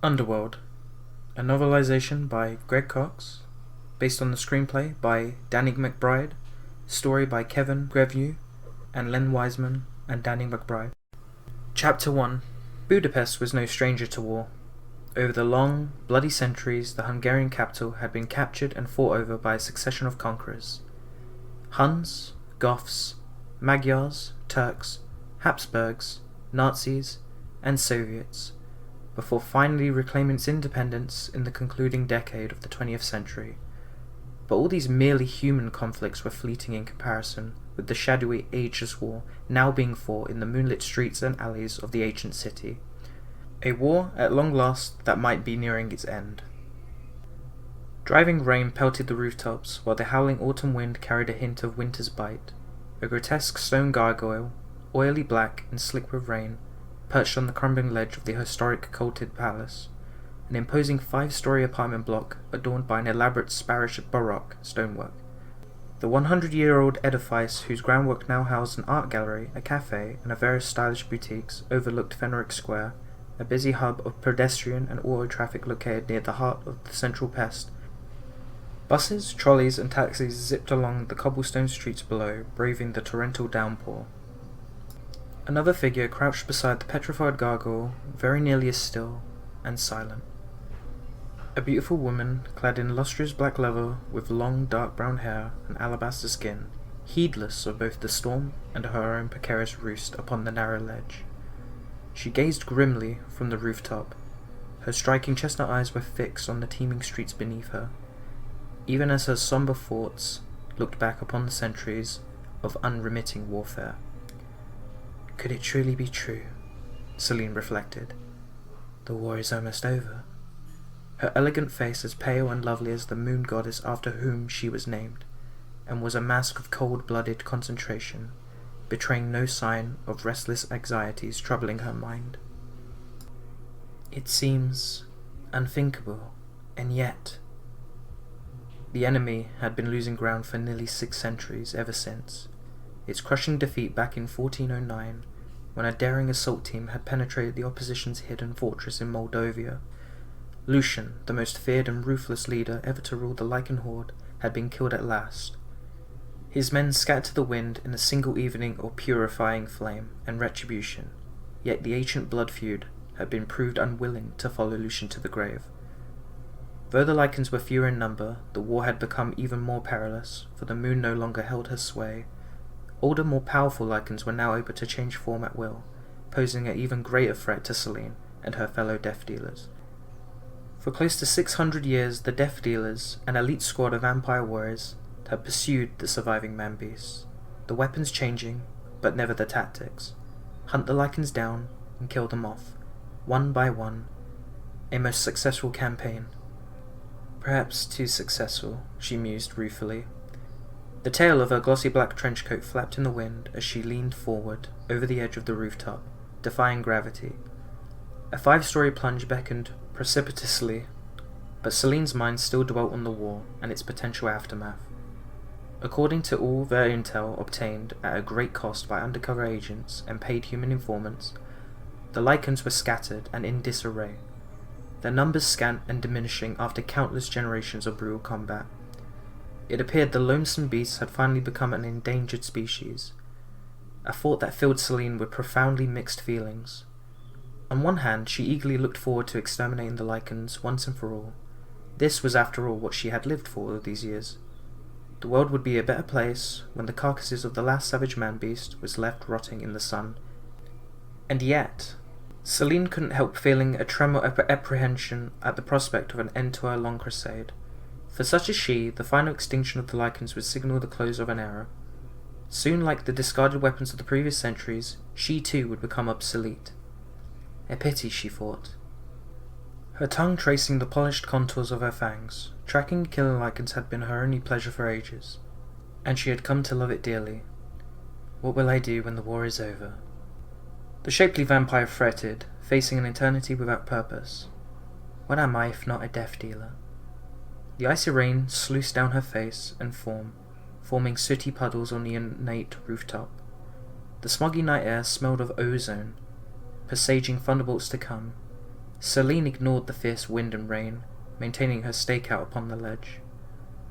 Underworld, a novelisation by Greg Cox, based on the screenplay by Danny McBride, story by Kevin Grevue and Len Wiseman and Danny McBride. Chapter 1. Budapest was no stranger to war. Over the long, bloody centuries, the Hungarian capital had been captured and fought over by a succession of conquerors. Huns, Goths, Magyars, Turks, Habsburgs, Nazis, and Soviets, before finally reclaiming its independence in the concluding decade of the 20th century. But all these merely human conflicts were fleeting in comparison with the shadowy, ageless war now being fought in the moonlit streets and alleys of the ancient city. A war, at long last, that might be nearing its end. Driving rain pelted the rooftops, while the howling autumn wind carried a hint of winter's bite. A grotesque stone gargoyle, oily black and slick with rain, perched on the crumbling ledge of the historic Colted Palace, an imposing 5-story apartment block adorned by an elaborate Spanish Baroque stonework. The 100-year-old edifice, whose groundwork now housed an art gallery, a cafe, and various stylish boutiques, overlooked Fenwick Square, a busy hub of pedestrian and auto traffic located near the heart of the central pest. Buses, trolleys, and taxis zipped along the cobblestone streets below, braving the torrential downpour. Another figure crouched beside the petrified gargoyle, very nearly as still and silent. A beautiful woman, clad in lustrous black leather, with long dark brown hair and alabaster skin, heedless of both the storm and her own precarious roost upon the narrow ledge. She gazed grimly from the rooftop. Her striking chestnut eyes were fixed on the teeming streets beneath her, even as her sombre thoughts looked back upon the centuries of unremitting warfare. Could it truly be true? Celine reflected. The war is almost over. Her elegant face as pale and lovely as the moon goddess after whom she was named, and was a mask of cold-blooded concentration, betraying no sign of restless anxieties troubling her mind. It seems unthinkable, and yet the enemy had been losing ground for nearly 6 centuries ever since. Its crushing defeat back in 1409, when a daring assault team had penetrated the opposition's hidden fortress in Moldavia. Lucian, the most feared and ruthless leader ever to rule the Lycan horde, had been killed at last. His men scattered to the wind in a single evening of purifying flame and retribution, yet the ancient blood feud had been proved unwilling to follow Lucian to the grave. Though the Lycans were fewer in number, the war had become even more perilous, for the moon no longer held her sway. Older, more powerful Lycans were now able to change form at will, posing an even greater threat to Celine and her fellow Death Dealers. For close to 600 years, the Death Dealers, an elite squad of vampire warriors, had pursued the surviving man-beasts, the weapons changing, but never the tactics. Hunt the Lycans down and kill them off, one by one. A most successful campaign. Perhaps too successful, she mused ruefully. The tail of her glossy black trenchcoat flapped in the wind as she leaned forward over the edge of the rooftop, defying gravity. A 5-story plunge beckoned precipitously, but Celine's mind still dwelt on the war and its potential aftermath. According to all their intel obtained at a great cost by undercover agents and paid human informants, the Lycans were scattered and in disarray, their numbers scant and diminishing after countless generations of brutal combat. It appeared the lonesome beasts had finally become an endangered species, a thought that filled Celine with profoundly mixed feelings. On one hand, she eagerly looked forward to exterminating the Lycans once and for all. This was after all what she had lived for all these years. The world would be a better place when the carcasses of the last savage man-beast was left rotting in the sun. And yet, Celine couldn't help feeling a tremor of apprehension at the prospect of an end to her long crusade. For such as she, the final extinction of the Lycans would signal the close of an era. Soon, like the discarded weapons of the previous centuries, she too would become obsolete. A pity, she thought. Her tongue tracing the polished contours of her fangs, tracking and killing Lycans had been her only pleasure for ages, and she had come to love it dearly. What will I do when the war is over? The shapely vampire fretted, facing an eternity without purpose. What am I if not a death dealer? The icy rain sluiced down her face and form, forming sooty puddles on the ornate rooftop. The smoggy night air smelled of ozone, presaging thunderbolts to come. Celine ignored the fierce wind and rain, maintaining her stakeout upon the ledge.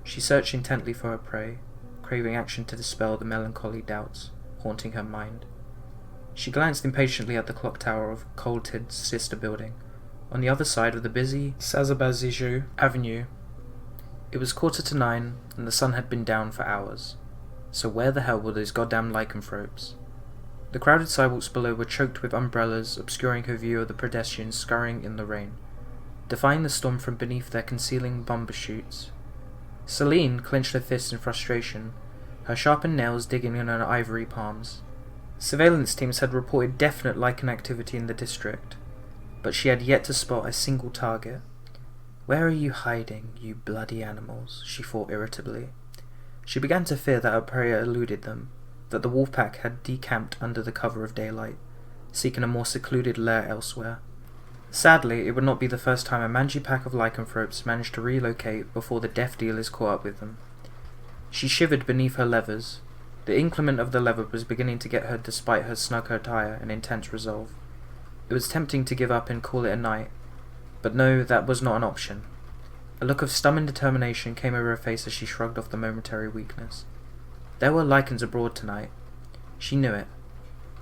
She searched intently for her prey, craving action to dispel the melancholy doubts haunting her mind. She glanced impatiently at the clock tower of Colted's sister building, on the other side of the busy Sazabaziju Avenue. It was 9:15, and the sun had been down for hours. So where the hell were those goddamn lycanthropes? The crowded sidewalks below were choked with umbrellas, obscuring her view of the pedestrians scurrying in the rain, defying the storm from beneath their concealing bumbershoot. Celine clenched her fists in frustration, her sharpened nails digging in her ivory palms. Surveillance teams had reported definite Lycan activity in the district, but she had yet to spot a single target. "Where are you hiding, you bloody animals?" she thought irritably. She began to fear that her prey eluded them, that the wolf pack had decamped under the cover of daylight, seeking a more secluded lair elsewhere. Sadly, it would not be the first time a mangy pack of lycanthropes managed to relocate before the death dealers caught up with them. She shivered beneath her levers. The inclement of the lever was beginning to get her despite her snug attire and intense resolve. It was tempting to give up and call it a night, but no, that was not an option. A look of stubborn determination came over her face as she shrugged off the momentary weakness. There were Lycans abroad tonight. She knew it,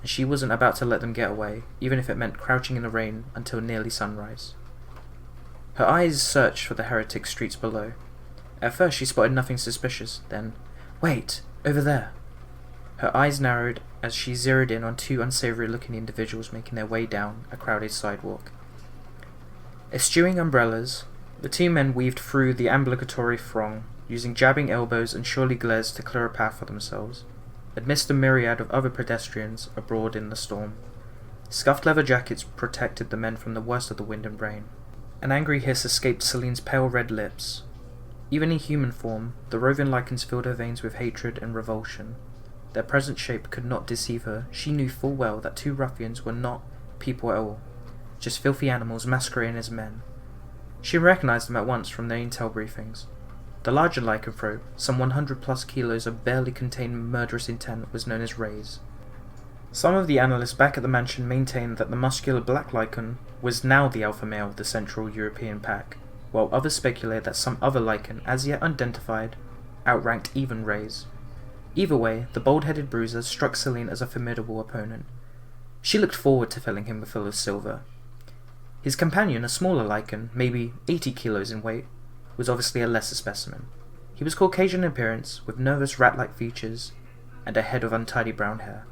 and she wasn't about to let them get away, even if it meant crouching in the rain until nearly sunrise. Her eyes searched for the heretic streets below. At first she spotted nothing suspicious, then, "Wait! Over there!" Her eyes narrowed as she zeroed in on two unsavory-looking individuals making their way down a crowded sidewalk. Eschewing umbrellas, the two men weaved through the ambulatory throng, using jabbing elbows and surely glares to clear a path for themselves, amidst a myriad of other pedestrians abroad in the storm. Scuffed leather jackets protected the men from the worst of the wind and rain. An angry hiss escaped Celine's pale red lips. Even in human form, the roving Lycans filled her veins with hatred and revulsion. Their present shape could not deceive her. She knew full well that two ruffians were not people at all, just filthy animals masquerading as men. She recognized them at once from their intel briefings. The larger lycanthrope, some 100+ kilos of barely contained murderous intent, was known as Rays. Some of the analysts back at the mansion maintained that the muscular black Lycan was now the alpha male of the Central European pack, while others speculated that some other Lycan, as yet unidentified, outranked even Rays. Either way, the bald-headed bruiser struck Celine as a formidable opponent. She looked forward to filling him full of silver. His companion, a smaller Lycan, maybe 80 kilos in weight, was obviously a lesser specimen. He was Caucasian in appearance, with nervous rat-like features, and a head of untidy brown hair.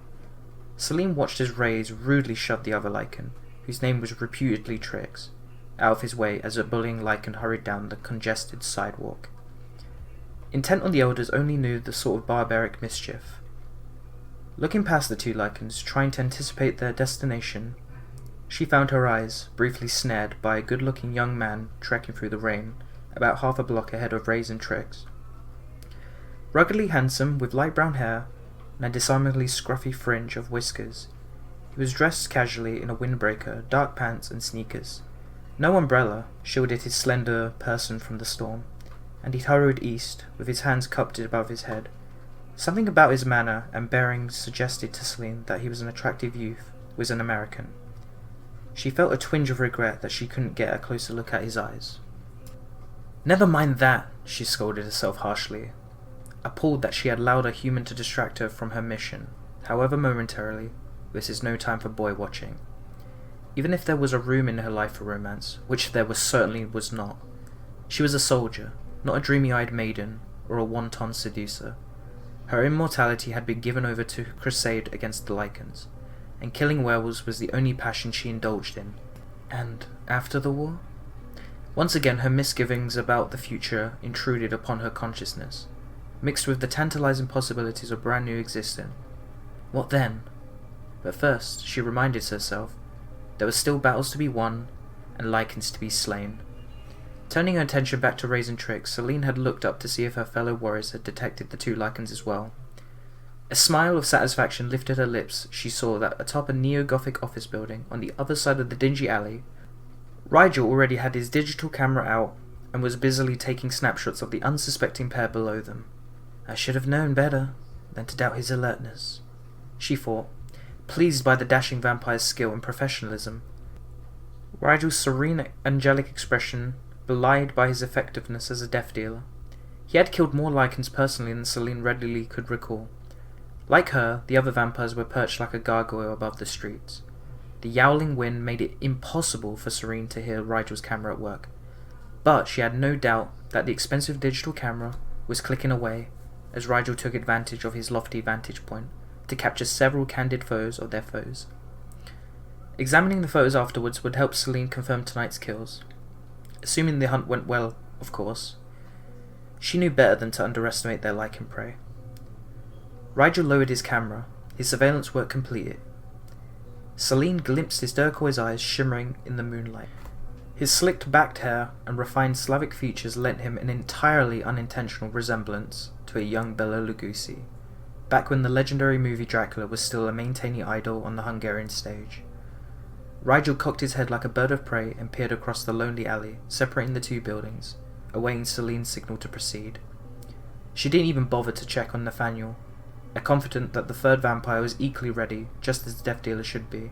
Celine watched as Rays rudely shoved the other Lycan, whose name was reputedly Trix, out of his way as a bullying Lycan hurried down the congested sidewalk. Intent on the elders only knew the sort of barbaric mischief. Looking past the two Lycans, trying to anticipate their destination, she found her eyes briefly snared by a good-looking young man trekking through the rain, about half a block ahead of Rays and Trix. Ruggedly handsome, with light brown hair and a disarmingly scruffy fringe of whiskers, he was dressed casually in a windbreaker, dark pants, and sneakers. No umbrella shielded his slender person from the storm, and he hurried east, with his hands cupped above his head. Something about his manner and bearing suggested to Celine that he was an attractive youth, was an American. She felt a twinge of regret that she couldn't get a closer look at his eyes. "Never mind that," she scolded herself harshly, appalled that she had allowed a human to distract her from her mission. However momentarily, this is no time for boy-watching. Even if there was a room in her life for romance, which there certainly was not, she was a soldier, not a dreamy-eyed maiden or a wanton seducer. Her immortality had been given over to crusade against the Lycans, and killing werewolves was the only passion she indulged in. And after the war? Once again her misgivings about the future intruded upon her consciousness, mixed with the tantalizing possibilities of brand new existence. What then? But first, she reminded herself, there were still battles to be won, and Lycans to be slain. Turning her attention back to Rays and Trix, Celine had looked up to see if her fellow warriors had detected the two Lycans as well. A smile of satisfaction lifted her lips. She saw that atop a neo-Gothic office building on the other side of the dingy alley, Rigel already had his digital camera out and was busily taking snapshots of the unsuspecting pair below them. I should have known better than to doubt his alertness, she thought, pleased by the dashing vampire's skill and professionalism. Rigel's serene, angelic expression belied by his effectiveness as a death dealer. He had killed more Lycans personally than Celine readily could recall. Like her, the other vampires were perched like a gargoyle above the streets. The yowling wind made it impossible for Serene to hear Rigel's camera at work, but she had no doubt that the expensive digital camera was clicking away as Rigel took advantage of his lofty vantage point to capture several candid photos of their foes. Examining the photos afterwards would help Celine confirm tonight's kills. Assuming the hunt went well, of course. She knew better than to underestimate their Lycan prey. Rigel lowered his camera, his surveillance work completed. Celine glimpsed his turquoise eyes shimmering in the moonlight. His slicked backed hair and refined Slavic features lent him an entirely unintentional resemblance to a young Bela Lugosi, back when the legendary movie Dracula was still a maintaining idol on the Hungarian stage. Rigel cocked his head like a bird of prey and peered across the lonely alley, separating the two buildings, awaiting Celine's signal to proceed. She didn't even bother to check on Nathaniel, confident that the third vampire was equally ready, just as the death dealer should be.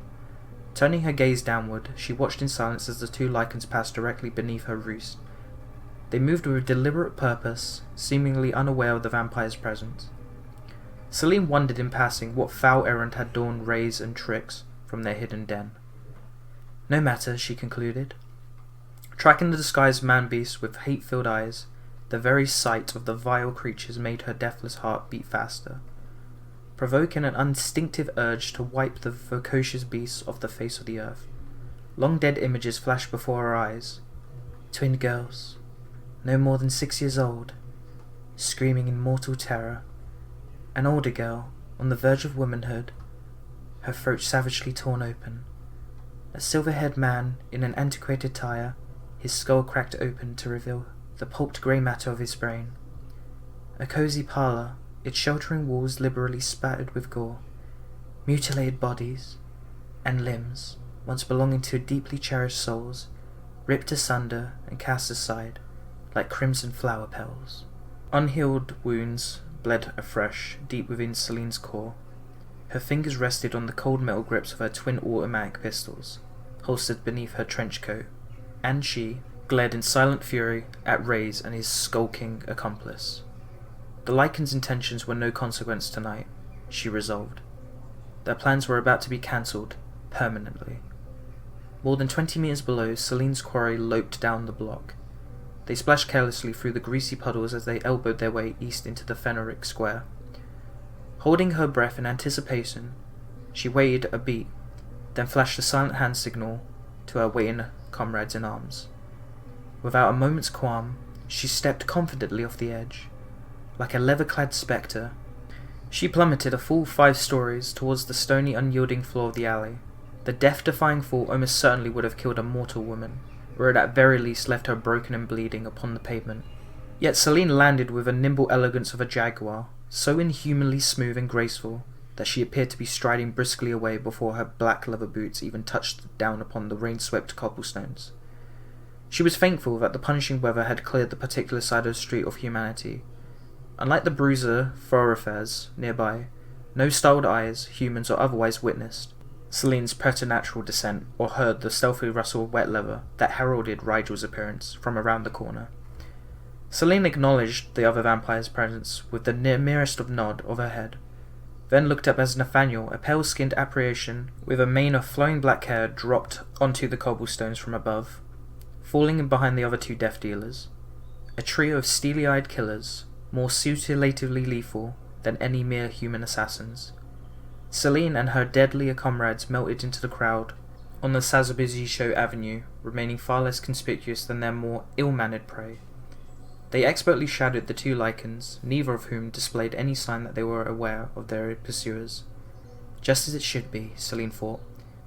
Turning her gaze downward, she watched in silence as the two Lycans passed directly beneath her roost. They moved with deliberate purpose, seemingly unaware of the vampire's presence. Celine wondered in passing what foul errand had drawn Rays and Tricks from their hidden den. No matter, she concluded. Tracking the disguised man-beast with hate-filled eyes, the very sight of the vile creatures made her deathless heart beat faster, provoking an instinctive urge to wipe the voracious beasts off the face of the earth. Long dead images flashed before her eyes. Twin girls, no more than 6 years old, screaming in mortal terror. An older girl, on the verge of womanhood, her throat savagely torn open. A silver-haired man in an antiquated attire, his skull cracked open to reveal the pulped grey matter of his brain. A cosy parlour, its sheltering walls liberally spattered with gore. Mutilated bodies and limbs, once belonging to deeply cherished souls, ripped asunder and cast aside like crimson flower petals. Unhealed wounds bled afresh deep within Celine's core. Her fingers rested on the cold metal grips of her twin automatic pistols, holstered beneath her trench coat, and she glared in silent fury at Rays and his skulking accomplice. The Lycan's intentions were no consequence tonight, she resolved. Their plans were about to be cancelled, permanently. More than 20 meters below, Celine's quarry loped down the block. They splashed carelessly through the greasy puddles as they elbowed their way east into the Fenric Square. Holding her breath in anticipation, she waited a beat, then flashed a silent hand signal to her waiting comrades in arms. Without a moment's qualm, she stepped confidently off the edge. Like a leather-clad spectre, she plummeted a full 5 stories towards the stony, unyielding floor of the alley. The death-defying fall almost certainly would have killed a mortal woman, or at very least left her broken and bleeding upon the pavement. Yet Celine landed with the nimble elegance of a jaguar, so inhumanly smooth and graceful that she appeared to be striding briskly away before her black leather boots even touched down upon the rain-swept cobblestones. She was thankful that the punishing weather had cleared the particular side of the street of humanity. Unlike the bruiser thoroughfares nearby, no startled eyes, humans or otherwise, witnessed Celine's preternatural descent or heard the stealthy rustle of wet leather that heralded Rigel's appearance from around the corner. Celine acknowledged the other vampire's presence with the merest of nod of her head, then looked up as Nathaniel, a pale-skinned apparition with a mane of flowing black hair, dropped onto the cobblestones from above, falling in behind the other 2 death dealers, a trio of steely-eyed killers, more superlatively lethal than any mere human assassins. Celine and her deadlier comrades melted into the crowd on the Századbizső Avenue, remaining far less conspicuous than their more ill-mannered prey. They expertly shadowed the 2 Lycans, neither of whom displayed any sign that they were aware of their pursuers. Just as it should be, Celine thought,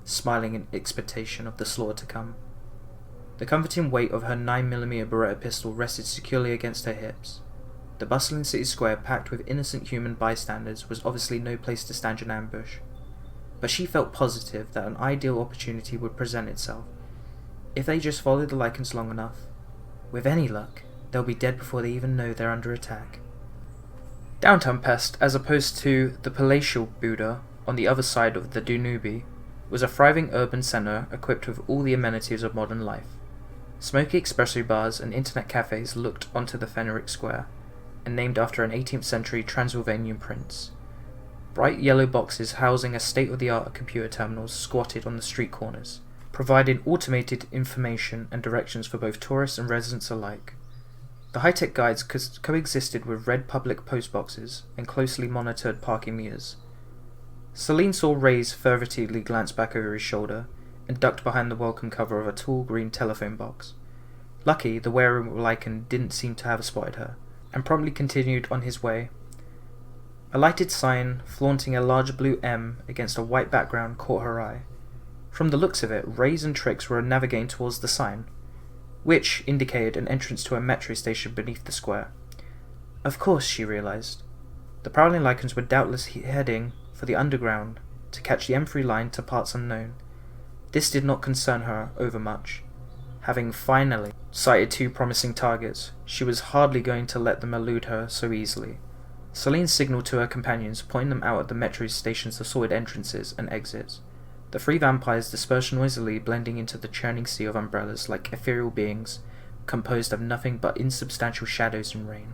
smiling in expectation of the slaughter to come. The comforting weight of her 9mm Beretta pistol rested securely against her hips. The bustling city square, packed with innocent human bystanders, was obviously no place to stand in ambush, but she felt positive that an ideal opportunity would present itself. If they just followed the Lycans long enough, with any luck, they'll be dead before they even know they're under attack. Downtown Pest, as opposed to the palatial Buda on the other side of the Danube, was a thriving urban centre equipped with all the amenities of modern life. Smoky espresso bars and internet cafes looked onto the Fenric Square, and named after an 18th century Transylvanian prince. Bright yellow boxes housing a state-of-the-art computer terminals squatted on the street corners, providing automated information and directions for both tourists and residents alike. The high-tech guides coexisted with red public postboxes and closely monitored parking meters. Celine saw Ray's furtively glance back over his shoulder and ducked behind the welcome cover of a tall green telephone box. Lucky, the wearer of Lycan didn't seem to have spotted her, and promptly continued on his way. A lighted sign flaunting a large blue M against a white background caught her eye. From the looks of it, Rays and Trix were navigating towards the sign, which indicated an entrance to a metro station beneath the square. Of course, she realized. The prowling Lycans were doubtless heading for the Underground to catch the M3 line to parts unknown. This did not concern her overmuch. Having finally sighted 2 promising targets, she was hardly going to let them elude her so easily. Celine signalled to her companions, pointing them out at the metro station's assorted entrances and exits. The 3 vampires dispersed noisily, blending into the churning sea of umbrellas like ethereal beings composed of nothing but insubstantial shadows and rain.